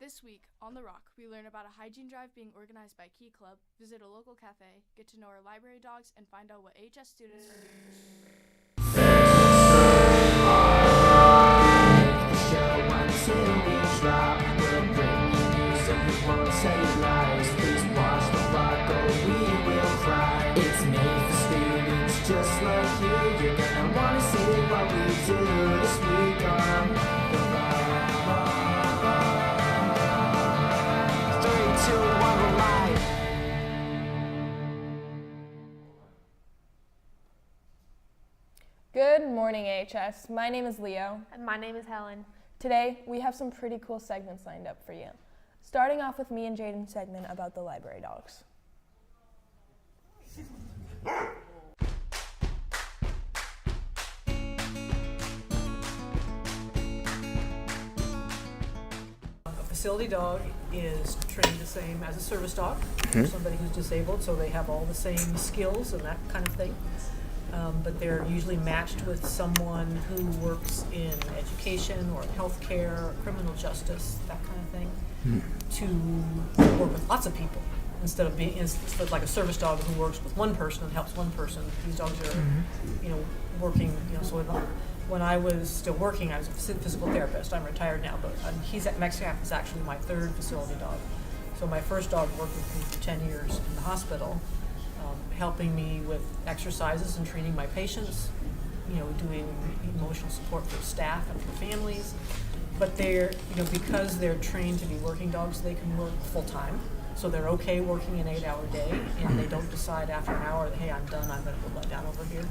This week, on The Rock, we learn about a hygiene drive being organized by Key Club, visit a local cafe, get to know our library dogs, and find out what AHS students are doing for spring break. It's made for students just like you. You're gonna wanna see what we do this week on The Rock. 3, 2, 1, we're live. Good morning, AHS. My name is Leo. And my name is Helen. Today, we have some pretty cool segments lined up for you. Starting off with me and Jaden's segment about the library dogs. A facility dog is trained the same as a service dog, for somebody who's disabled, so they have all the same skills and that kind of thing. But they're usually matched with someone who works in education or healthcare or criminal justice, that kind of thing, to work with lots of people instead of like a service dog who works with one person and helps one person. These dogs are, working, so when I was still working, I was a physical therapist. I'm retired now, but Metcalf is actually my third facility dog. So my first dog worked with me for 10 years in the hospital, helping me with exercises and treating my patients, doing emotional support for staff and for families. But they're, because they're trained to be working dogs, they can work full time. So they're okay working an 8-hour day, and they don't decide after an hour that, hey, I'm done, I'm going to go lie down over here.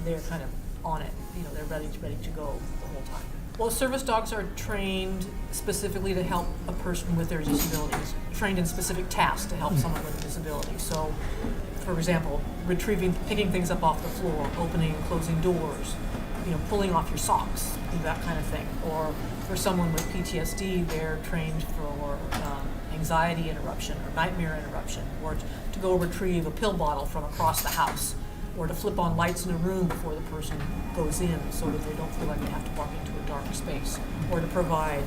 They're kind of on it. They're ready to go the whole time. Well, service dogs are trained specifically to help a person with their disabilities, trained in specific tasks to help someone with a disability. So, for example, picking things up off the floor, opening and closing doors, pulling off your socks, that kind of thing. Or for someone with PTSD, they're trained for anxiety interruption or nightmare interruption, or to go retrieve a pill bottle from across the house, or to flip on lights in a room before the person goes in so that they don't feel like they have to walk into a dark space, or to provide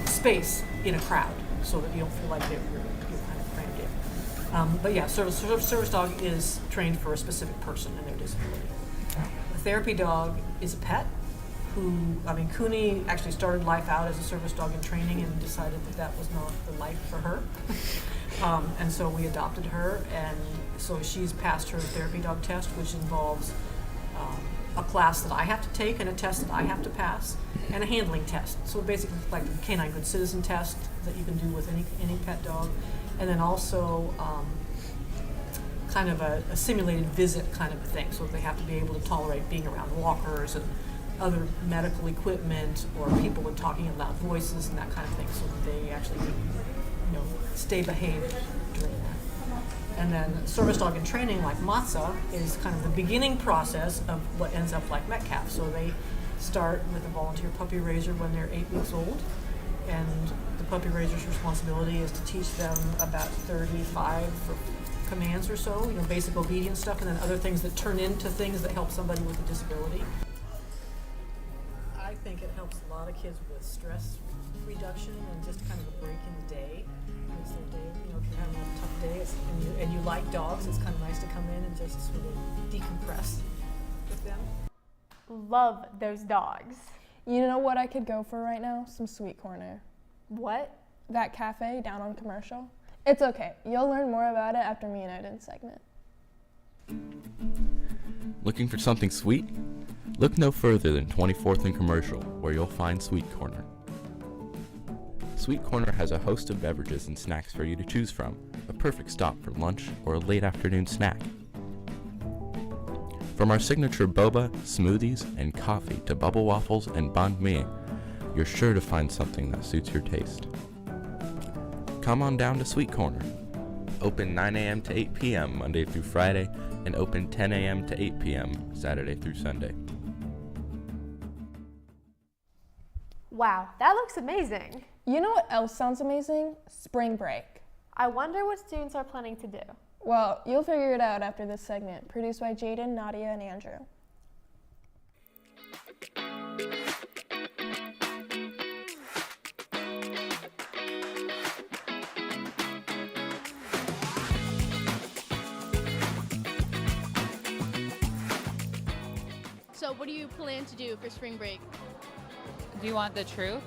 space in a crowd so that you don't feel like you're kind of crammed in. But yeah, service dog is trained for a specific person and their disability. A therapy dog is a pet Cooney actually started life out as a service dog in training and decided that was not the life for her. And so we adopted her, and so she's passed her therapy dog test, which involves a class that I have to take and a test that I have to pass, and a handling test. So basically like the Canine Good Citizen test that you can do with any pet dog, and then also kind of a simulated visit kind of a thing. So they have to be able to tolerate being around walkers and other medical equipment or people with talking in loud voices and that kind of thing, so that they actually stay behaved during that. And then service dog in training, like Matza, is kind of the beginning process of what ends up like Metcalf. So they start with a volunteer puppy raiser when they're 8 weeks old, and the puppy raiser's responsibility is to teach them about 35 commands or so, basic obedience stuff, and then other things that turn into things that help somebody with a disability. I think it helps a lot of kids with stress reduction and just kind of a break in the day. Because their day, if you're having a tough day and you like dogs, it's kind of nice to come in and just sort of decompress with them. Love those dogs. You know what I could go for right now? Some Sweet Corner. What? That cafe down on Commercial. It's okay. You'll learn more about it after me and Odin's segment. Looking for something sweet? Look no further than 24th and Commercial, where you'll find Sweet Corner. Sweet Corner has a host of beverages and snacks for you to choose from, a perfect stop for lunch or a late afternoon snack. From our signature boba, smoothies, and coffee to bubble waffles and banh mi, you're sure to find something that suits your taste. Come on down to Sweet Corner. Open 9 a.m. to 8 p.m. Monday through Friday, and open 10 a.m. to 8 p.m. Saturday through Sunday. Wow, that looks amazing. You know what else sounds amazing? Spring break. I wonder what students are planning to do. Well, you'll figure it out after this segment, produced by Jaden, Nadia, and Andrew. what do you plan to do for spring break? Do you want the truth?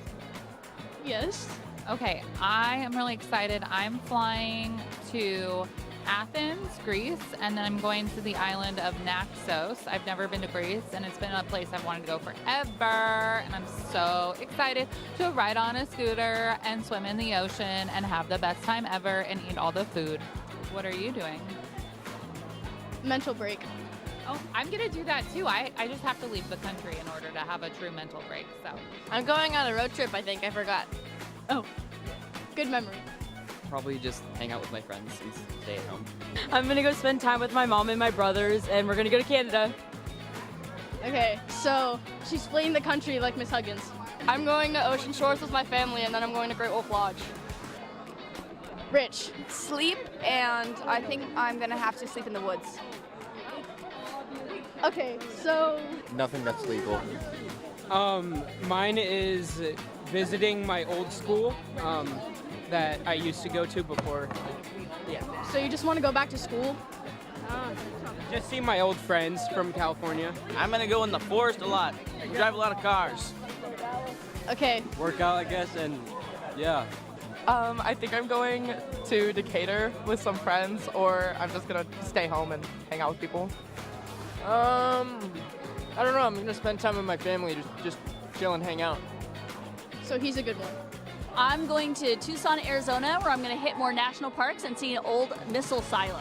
Yes. Okay, I am really excited. I'm flying to Athens, Greece, and then I'm going to the island of Naxos. I've never been to Greece, and it's been a place I've wanted to go forever, and I'm so excited to ride on a scooter and swim in the ocean and have the best time ever and eat all the food. What are you doing? Mental break. Oh, I'm gonna do that too. I just have to leave the country in order to have a true mental break, so. I'm going on a road trip, I think. I forgot. Oh, good memory. Probably just hang out with my friends and stay at home. I'm gonna go spend time with my mom and my brothers, and we're gonna go to Canada. Okay, so she's fleeing the country like Miss Huggins. I'm going to Ocean Shores with my family, and then I'm going to Great Wolf Lodge. Rich. Sleep, and I think I'm gonna have to sleep in the woods. Okay, so Nothing that's legal. Mine is visiting my old school that I used to go to before. Yeah. so you just want to go back to school? Just see my old friends from California. I'm gonna go in the forest a lot. Drive a lot of cars. Okay, Work out, I guess, and yeah. I think I'm going to Decatur with some friends, or I'm just gonna stay home and hang out with people. I don't know. I'm gonna spend time with my family, just chill and hang out. so he's a good one. I'm going to Tucson, Arizona, where I'm going to hit more national parks and see an old missile silo.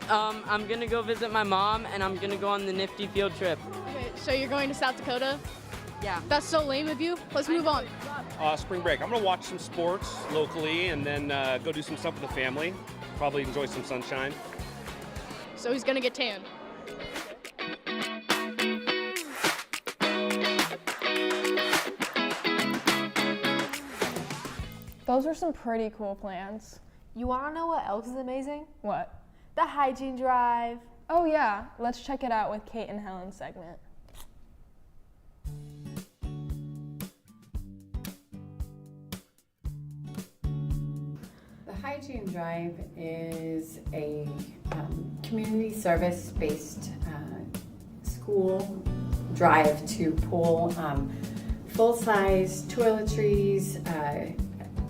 I'm gonna go visit my mom, and I'm gonna go on the Nifty field trip. Okay, so you're going to South Dakota? Yeah. That's so lame of you. Let's move on. Spring break. I'm gonna watch some sports locally and then go do some stuff with the family. Probably enjoy some sunshine. So he's gonna get tan. Those are some pretty cool plans. You wanna know what else is amazing? What? The hygiene drive. Oh yeah, let's check it out with Kate and Helen's segment. The Hygiene Drive is a community service-based school drive to pull full-size toiletries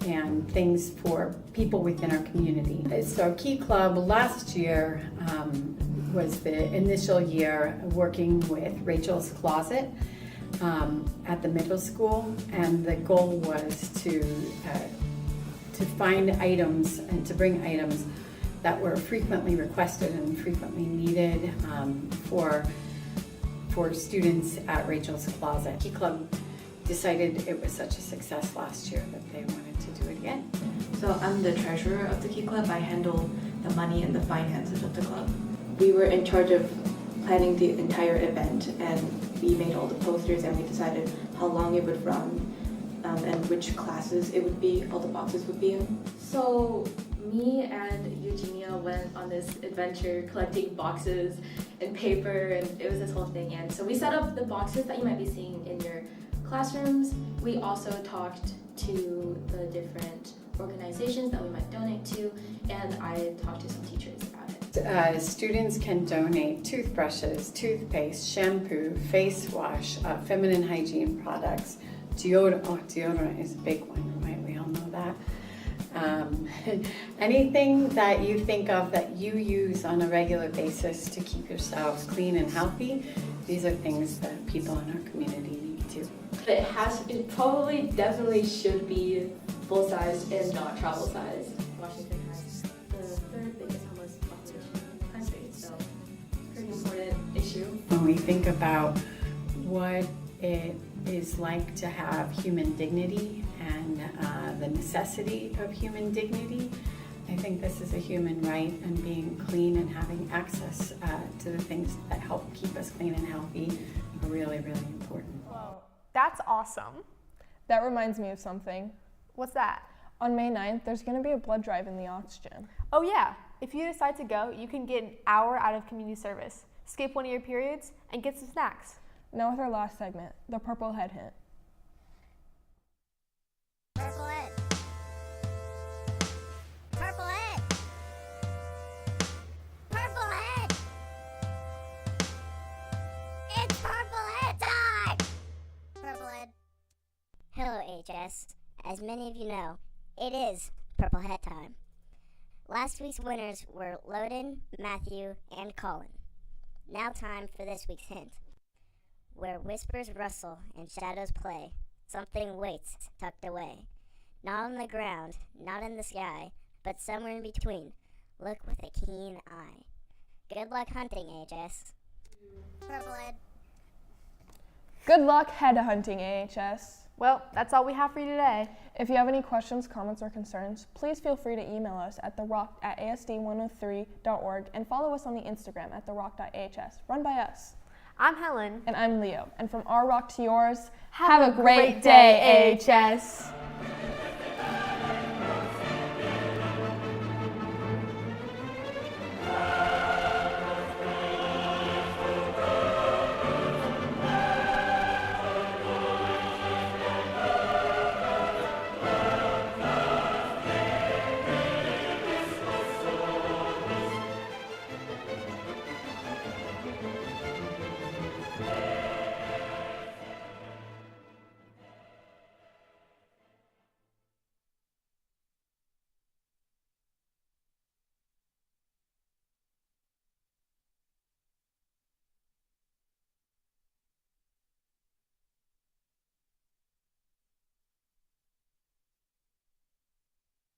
and things for people within our community. So Key Club last year was the initial year working with Rachel's Closet at the middle school, and the goal was to find items and to bring items that were frequently requested and frequently needed for students at Rachel's Closet. Key Club decided it was such a success last year that they wanted to do it again. So I'm the treasurer of the Key Club. I handle the money and the finances of the club. We were in charge of planning the entire event, and we made all the posters, and we decided how long it would run and which classes it would be, all the boxes would be in. So me and Eugenia went on this adventure collecting boxes and paper, and it was this whole thing. And so we set up the boxes that you might be seeing in your classrooms. We also talked to the different organizations that we might donate to, and I talked to some teachers about it. Students can donate toothbrushes, toothpaste, shampoo, face wash, feminine hygiene products, deodorant. Oh, deodorant is a big one, right? We all know that. Anything that you think of that you use on a regular basis to keep yourselves clean and healthy, these are things that people in our community need too. It probably definitely should be full size and not travel size. Washington has the third biggest homeless population in the country, so pretty important issue. When we think about what it is like to have human dignity and the necessity of human dignity, I think this is a human right, and being clean and having access to the things that help keep us clean and healthy are really, really important. Whoa, that's awesome. That reminds me of something. What's that? On May 9th, there's going to be a blood drive in the Ox Gym. Oh yeah, if you decide to go, you can get an hour out of community service, skip one of your periods, and get some snacks. Now with our last segment, the Purple Head Hint. Purple head. Purple head. Purple head. AHS. As many of you know, it is Purple Hat time. Last week's winners were Loden, Matthew, and Colin. Now time for this week's hint. Where whispers rustle and shadows play, something waits tucked away. Not on the ground, not in the sky, but somewhere in between. Look with a keen eye. Good luck hunting, AHS. Purple Ed. Good luck head hunting, AHS. Well, that's all we have for you today. If you have any questions, comments, or concerns, please feel free to email us at therock@asd103.org and follow us on the Instagram at therock.ahs, run by us. I'm Helen. And I'm Leo. And from our rock to yours, have a great day, AHS.